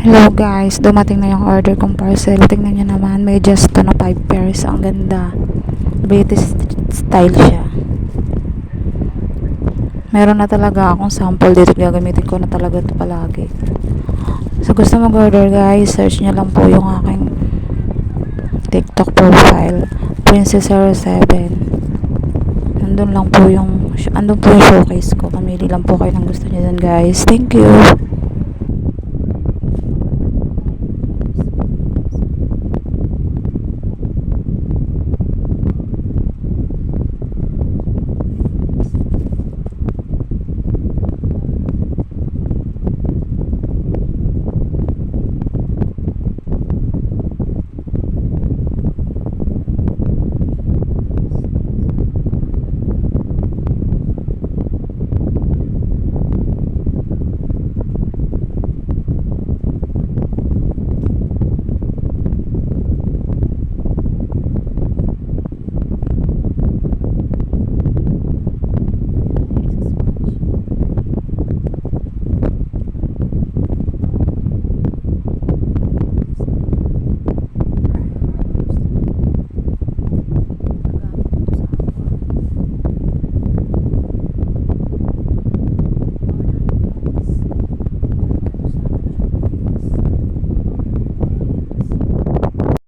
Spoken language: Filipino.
Hello guys, dumating na yung order kong parcel. Tingnan nyo naman, may just to na 5 pairs. Ang ganda. British style siya. Meron na talaga akong sample dito. Gagamitin ko na talaga ito palagi. So gusto mag-order guys, search nyo lang po yung aking TikTok profile, Princess07. Andun po yung showcase ko. Pamili lang po kayo ng gusto nyo dun guys. Thank you.